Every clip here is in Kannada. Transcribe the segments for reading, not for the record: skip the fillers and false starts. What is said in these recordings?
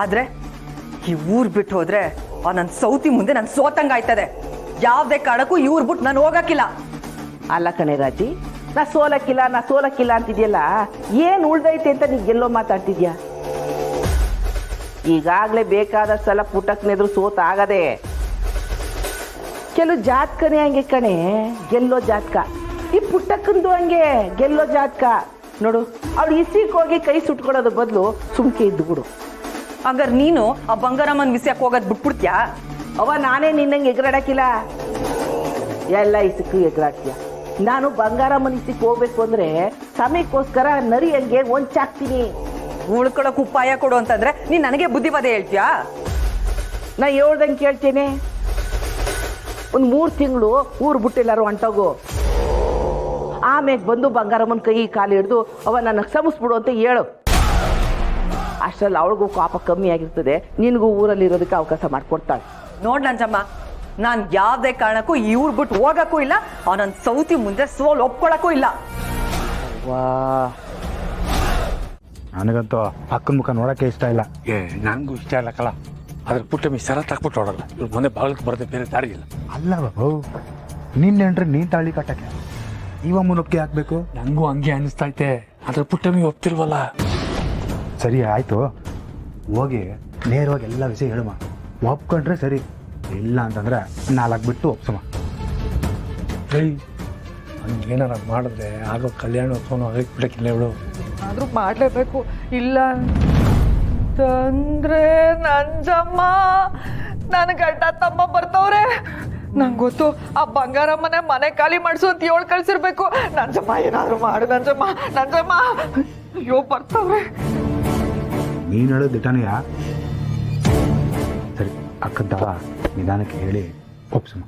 ಆದ್ರೆ ಈ ಊರ್ ಬಿಟ್ಟು ಹೋದ್ರೆ ಆ ನನ್ನ ಸೌತಿ ಮುಂದೆ ನನ್ ಸೋತಂಗಾಯ್ತದೆ. ಯಾವ್ದೇ ಕಾರಣಕ್ಕೂ ಈ ಊರ್ ಬಿಟ್ಟು ನಾನು ಹೋಗಕ್ಕಿಲ್ಲ. ಅಲ್ಲ ಕಣೆ ರಾಜಿ, ನಾ ಸೋಲಕ್ಕಿಲ್ಲ ಅಂತಿದ್ಯಲ್ಲ, ಏನ್ ಉಳ್ದೈತೆ ಅಂತ ನೀ ಗೆಲ್ಲೋ ಮಾತಾಡ್ತಿದ್ಯಾ? ಈಗಾಗ್ಲೇ ಬೇಕಾದಷ್ಟೆಲ್ಲ ಪುಟ್ಟಕ್ಕನೆದ್ರು ಸೋತ ಆಗದೆ. ಕೆಲವು ಜಾತಕನೇ ಹಂಗೆ ಕಣೆ, ಗೆಲ್ಲೋ ಜಾತಕ. ಈ ಪುಟ್ಟಕ್ಕಂದು ಹಂಗೆ ಗೆಲ್ಲೋ ಜಾತಕ ನೋಡು. ಅವ್ಳು ಇಸಿಕ್ ಹೋಗಿ ಕೈ ಸುಟ್ಕೊಡೋದ್ರ ಬದಲು ಸುಮ್ಕೆ ಇದ್ದು ಬಿಡು. ಹಂಗಾರೆ ನೀನು ಆ ಬಂಗಾರಮ್ಮನ್ ವಿಷಯಕ್ಕೆ ಹೋಗೋದ್ ಬಿಟ್ಬಿಡ್ತ್ಯಾ? ನಾನೇ ನಿನ್ನಂಗೆ ಎಗರಾಡಕ್ಕಿಲ್ಲ, ಎಲ್ಲ ಇಸಕ್ಕೂ ಎಗರಾಡ್ತೀಯ. ನಾನು ಬಂಗಾರಮ್ಮನ ಇಸಕ್ಕೆ ಹೋಗ್ಬೇಕು ಅಂದ್ರೆ ಸಮಯಕ್ಕೋಸ್ಕರ ನರಿ ಹಂಗೆ ಒಂಚಾಕ್ತೀನಿ. ಉಳ್ಕೊಳಕ್ ಉಪಾಯ ಕೊಡು ಅಂತಂದ್ರೆ ನೀನ್ ನನಗೆ ಬುದ್ಧಿವಾದ ಹೇಳ್ತೀಯಾ? ನಾ ಹೇಳ್ದಂಗೆ ಕೇಳ್ತೇನೆ. ಒಂದು 3 ತಿಂಗಳು ಊರು ಬಿಟ್ಟೆಲ್ಲಾರು ಹೊಂಟೋಗು. ಆಮೇಲೆ ಬಂದು ಬಂಗಾರಮ್ಮನ ಕೈ ಕಾಲು ಹಿಡಿದು ನನ್ನ ಕ್ಷಮಿಸ್ಬಿಡು ಅಂತ ಹೇಳು. ಅಷ್ಟರಲ್ಲಿ ಅವಳಿಗೂ ಪಾಪ ಕಮ್ಮಿ ಆಗಿರ್ತದೆ, ನಿನಗೂ ಊರಲ್ಲಿ ಇರೋದಕ್ಕೆ ಅವಕಾಶ ಮಾಡಿಕೊಡ್ತಾಳೆ. ನೋಡ್ ನಂಜಮ್ಮ, ನಾನ್ ಯಾವ್ದೇ ಕಾರಣಕ್ಕೂ ಈ ಊರ್ ಬಿಟ್ಟು ಹೋಗಕ್ಕೂ ಇಲ್ಲ, ಆ ನನ್ ಸೌತಿ ಮುಂದೆ ಸೋಲ್ ಒಪ್ಕೊಳಕ್ಕೂ ಇಲ್ಲ. ನನಗಂತೂ ಅಕ್ಕನ ಮುಖ ನೋಡಕ್ಕೆ ಇಷ್ಟ ಇಲ್ಲ. ನನಗೂ ಇಷ್ಟ ಇಲ್ಲ ಕಲ. ಆದ್ರೆ ಪುಟ್ಟಮ್ಮಿ ಸರತ್ ಹಾಕ್ಬಿಟ್ಟು ಹೊಡಲ್ಲ. ಇವ್ರು ಮೊನ್ನೆ ಬಾಗಿಲಿಗೆ ಬರದೆ ಬೇರೆ ದಾರಿ ಇಲ್ಲ. ಅಲ್ಲ ಬಾಬು, ನಿನ್ನೆಂಡ್ರೆ ನೀನ್ ತಾಳಿ ಕಟ್ಟಕ್ಕೆ ಇವಮ್ಮನ ಒಪ್ಪಿಗೆ ಹಾಕ್ಬೇಕು. ನನಗೂ ಹಂಗೆ ಅನಿಸ್ತೈತೆ, ಆದ್ರೆ ಪುಟ್ಟಮ್ಮಿ ಒಪ್ತಿಲ್ವಲ್ಲ. ಸರಿ ಆಯ್ತು, ಹೋಗಿ ನೇರವಾಗಿ ಎಲ್ಲ ವಿಷಯ ಹೇಳುಮ. ಒಪ್ಕೊಂಡ್ರೆ ಸರಿ, ಇಲ್ಲ ಅಂತಂದ್ರೆ 4 ಬಿಟ್ಟು ಒಪ್ಸಮ್ಮ. ಹಂಗೇನಾರ ಮಾಡಿದ್ರೆ ಆಗೋ ಕಲ್ಯಾಣೋತ್ಸವನು ಆಗಕ್ಕೆ ಬಿಡಕ್ಕಿಲ್ಲ ಇವಳು. ಆದ್ರೂ ಮಾಡ್ಲೇಬೇಕು. ಇಲ್ಲ ಅಂತಂದ್ರೆ ನಂಜಮ್ಮ, ನನ್ ಗಂಡ ತಮ್ಮ ಬರ್ತವ್ರೆ. ನಂಗೆ ಗೊತ್ತು, ಆ ಬಂಗಾರಮ್ಮನೆ ಮನೆ ಖಾಲಿ ಮಾಡಿಸು ಅಂತ ಹೇಳಿ ಕಳ್ಸಿರ್ಬೇಕು. ನಂಜಮ್ಮ ಏನಾದ್ರು ಮಾಡು ನಂಜಮ್ಮ. ಅಯ್ಯೋ ಬರ್ತವ್ರೆ. ನೀನು ಹೇಳೋದು ದಿಟಾನೆಯ ಸರಿ, ಅಕ್ಕಂತ ನಿಧಾನಕ್ಕೆ ಹೇಳಿ ಒಪ್ಸಮ್ಮ.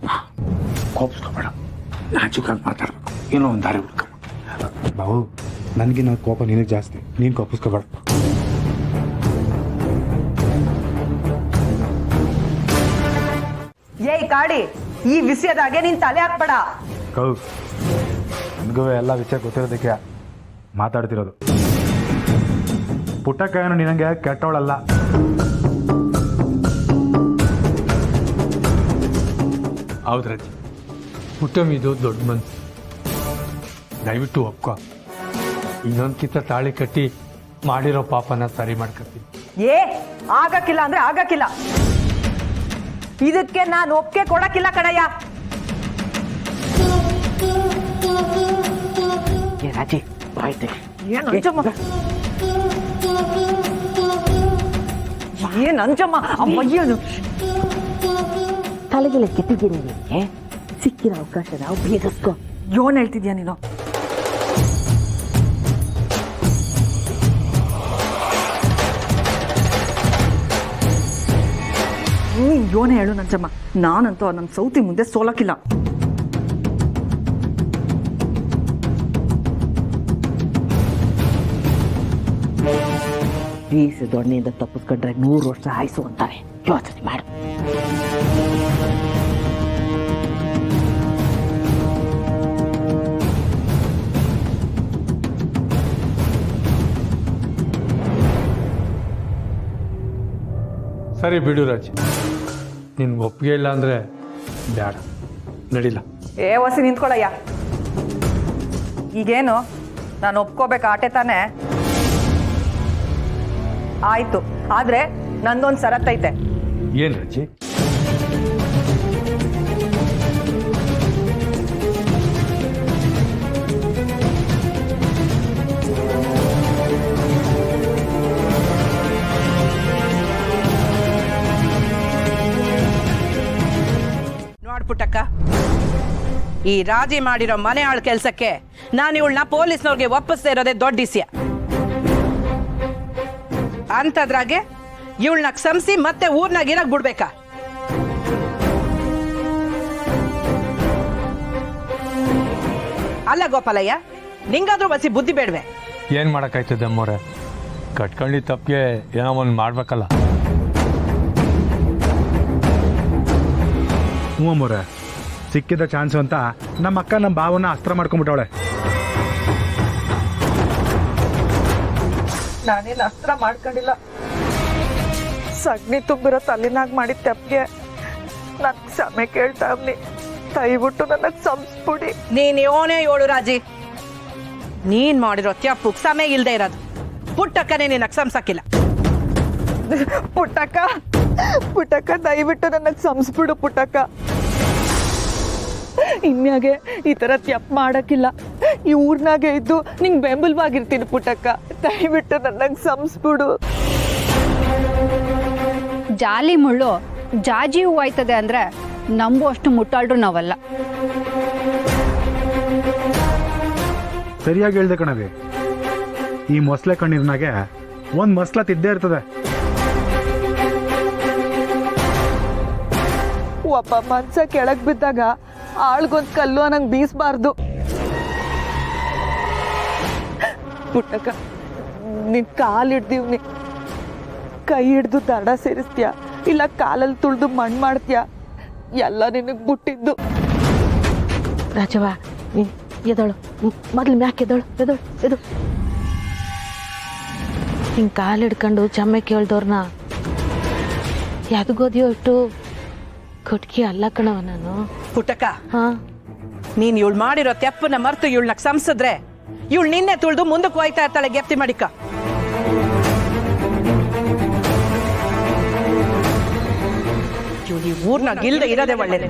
ಕೋಪಿಸ್ಕೊಬೇಡ, ನಾಚುಕಾಗಿ ಮಾತಾಡ್ಬೇಕು, ಏನೋ ಒಂದು ದಾರಿ ಹುಡ್ಕ. ಬಾವು, ನನಗಿನ್ನ ಕೋಪ ನಿನಗೆ ಜಾಸ್ತಿ, ನೀನು ಕೋಪಿಸ್ಕೋಬೇಡ. ಏಯ್ ಕಾಡಿ, ಈ ವಿಷಯದಾಗೆ ನೀನ್ ತಲೆ ಹಾಕ್ಬೇಡ. ಕೌ, ನನಗೂ ಎಲ್ಲ ವಿಷಯ ಗೊತ್ತಿರೋದಕ್ಕೆ ಮಾತಾಡ್ತಿರೋದು. ಪುಟ್ಟಕ್ಕಯ್ಯನು ನಿನಗೆ ಕೆಟ್ಟವಳಲ್ಲ. ಹೌದು ರಜಿ, ಪುಟ್ಟಮ್ಮಿದು ದೊಡ್ಡ ಮನ್ಸು. ದಯವಿಟ್ಟು ಒಪ್ಕೊ. ಇನ್ನೊಂದ್ಕಿಂತ ತಾಳಿ ಕಟ್ಟಿ ಮಾಡಿರೋ ಪಾಪನ ಸರಿ ಮಾಡ್ಕೊತೀನಿ. ಆಗಕ್ಕಿಲ್ಲ ಅಂದ್ರೆ ಆಗಕ್ಕಿಲ್ಲ. ಇದಕ್ಕೆ ನಾನು ಒಪ್ಪಿಗೆ ಕೊಡಕ್ಕಿಲ್ಲ ಕಣಯ್ಯ. ರಾಜಿ ಆಯ್ತು. ಏನ್ ಅಂಜಮ್ಮ, ಅಮ್ಮಯ್ಯನು ತಲೆಗೆಲ್ಲ ಕೆಟ್ಟಿದ್ದೀನಿ. ಸಿಕ್ಕಿರೋ ಅವಕಾಶ ನಾವು ಬೇಗಸ್ಕೊ. ಯೋನ್ ಹೇಳ್ತಿದ್ಯಾ ನೀನು? ನೀನ್ ಯೋನೇ ಹೇಳು ನಂಜಮ್ಮ. ನಾನಂತೂ ನನ್ನ ಸೌತಿ ಮುಂದೆ ಸೋಲಕ್ಕಿಲ್ಲ. ಬೀಸ ದೊಣ್ಣೆಯಿಂದ ತಪ್ಪಿಸ್ಕೊಂಡ್ರೆ 100 ವರ್ಷ ಆಯ್ಸು ಅಂತಾರೆ. ಯೋಚನೆ ಮಾಡು. ಸರಿ ಬಿಡು ರಾಜಿ, ನಿನ್ಗೆ ಒಪ್ಪಿಗೆ ಇಲ್ಲ ಅಂದ್ರೆ ಬೇಡ, ನಡಿಲ್ಲ. ವಸಿ ನಿಂತ್ಕೊಳಯ್ಯ. ಈಗೇನು ನಾನು ಒಪ್ಕೋಬೇಕು ಆಟೆ ತಾನೆ? ಆಯ್ತು, ಆದ್ರೆ ನಂದೊಂದು ಷರತ್ತೈತೆ. ಏನ್ ರಾಜಿ? ನೋಡ್ಪುಟ್ಟಕ್ಕ, ಈ ರಾಜಿ ಮಾಡಿರೋ ಮನೆ ಆಳ್ ಕೆಲ್ಸಕ್ಕೆ ನಾನು ಇವಳನ್ನ ಪೊಲೀಸ್ನವ್ರಿಗೆ ಒಪ್ಪಿಸ್ತಾ ಇರೋದೇ ದೊಡ್ಡ ವಿಷಯ. ಅಂತದ್ರಾಗೆ ಇವಳನ್ನ ಕ್ಷಮಿಸಿ ಮತ್ತೆ ಊರ್ನಾಗ ಇರಕ್ ಬಿಡ್ಬೇಕಾ? ಅಲ್ಲ ಗೋಪಾಲಯ್ಯ, ನಿಂಗಾದ್ರೂ ಬಸಿ ಬುದ್ಧಿ ಬೇಡ್ವೆ? ಏನ್ ಮಾಡಕ್ಕಾಯ್ತದೆ ಅಮ್ಮವ್ರೆ, ಕಟ್ಕೊಂಡಿ ತಪ್ಪಿಗೆ ಏನೋ ಒಂದು ಮಾಡ್ಬೇಕಲ್ಲ. ಹ್ಞೂ ಅಮ್ಮವ್ರೆ, ಸಿಕ್ಕಿದ ಚಾನ್ಸು ಅಂತ ನಮ್ಮ ಅಕ್ಕ ನಮ್ಮ ಭಾವನ ಅಸ್ತ್ರ ಮಾಡ್ಕೊಂಡ್ಬಿಟ್ಟವಳೆ. ನಾನೇನು ಅಸ್ತ್ರ ಮಾಡ್ಕೊಂಡಿಲ್ಲ. ಸಗಣಿ ತುಂಬಿರೋ ತಲೆನಾಗ ಮಾಡಿದ ತಪ್ಪಿಗೆ ನಾನು ಕ್ಷಮೆ ಕೇಳ್ತಾ ಅವ್ನಿ. ದಯವಿಟ್ಟು ನನಗೆ ಸಂಸ್ಬಿಡಿ. ನೀನ್ ಯೋನೇ ಏಳು ರಾಜಿ, ನೀನ್ ಮಾಡಿರೋ ತ್ಯಪ್ಪು ಸಮಯ ಇಲ್ದೇ ಇರೋದು. ಪುಟ್ಟಕ್ಕನೇ ನಿನ್ನ ಸಂಸಕ್ಕಿಲ್ಲ. ಪುಟ್ಟಕ್ಕ ಪುಟ್ಟಕ್ಕ ದಯವಿಟ್ಟು ನನಗೆ ಸಂಸ್ಬಿಡು ಪುಟ್ಟಕ್ಕ. ಇನ್ಯಾಗೆ ಈ ಥರ ತ್ಯಪ್ ಮಾಡಕ್ಕಿಲ್ಲ. ಈ ಊರ್ನಾಗೆ ಇದ್ದು ನಿಂಗೆ ಬೆಂಬಲವಾಗಿರ್ತೀನಿ ಪುಟ್ಟಕ್ಕ. ದಯವಿಟ್ಟು ನನಗೆ ಸಂಸ್ಬಿಡು. ಜಾಲಿ ಮುಳ್ಳು ಜಾಜಿ ಹೂ ಆಯ್ತದೆ ಅಂದ್ರೆ ನಂಬುವಷ್ಟು ಮುಟ್ಟಾಳ್ರು ನಾವಲ್ಲ. ಸರಿಯಾಗಿ ಹೇಳ್ದೆ ಕಣವಿ. ಈ ಮೊಸಳೆ ಕಣ್ಣೀರ್ನಾಗೆ ಒಂದು ಮಸ್ಲ ತಿದ್ದೇ ಇರ್ತದೆ. ಒಬ್ಬ ಮನ್ಸ ಕೆಳಗ್ ಬಿದ್ದಾಗ ಆಳ್ಗೊಂದ್ ಕಲ್ಲು ಅನ್ನಂಗ್ ಬೀಸ್ಬಾರ್ದು. ಪುಟ್ಟಕ್ಕ ನಿನ್ ಕಾಲ್ ಹಿಡ್ದಿವ್ನಿ. ಕೈ ಹಿಡ್ದು ದಡ ಸೇರಿಸ್ತೀಯ ಇಲ್ಲ ಕಾಲಲ್ಲಿ ತುಳ್ದು ಮಣ್ಣು ಮಾಡ್ತೀಯ, ಎಲ್ಲ ನಿನಗ್ ಬಿಟ್ಟಿದ್ದು. ರಾಜವ್ವ ಎದಳು, ಮೊದ್ಲು ಮ್ಯಾಕ್ ಎದಳು ಎದಳು ಎದು. ಹಿಂಗೆ ಕಾಲು ಹಿಡ್ಕೊಂಡು ಚಮ್ಮೆ ಕೇಳ್ದವ್ರನ್ನ ಯಾವ್ದಗೋದಿಯೋ ಇಟ್ಟು ಕೊಟ್ಕಿ ಅಲ್ಲ ಕಣವ ನಾನು. ಪುಟ್ಟಕ್ಕ, ಹಾ, ನೀನ್ ಇವಳು ಮಾಡಿರೋ ತೆಪ್ಪನ್ನ ಮರ್ತು ಇವಳನ್ನ ಸಂಸಿದ್ರೆ ಇವಳು ನಿನ್ನೆ ತುಳಿದು ಮುಂದಕ್ಕೆ ಹೋಯ್ತಾ ಇರ್ತಾಳೆ. ಗೆಪ್ತಿ ಮಾಡಿಕ ಇವಳು ಈ ಊರ್ನಾಗ ಇಲ್ದೆ ಇರೋದೇ ಒಳ್ಳೇದು.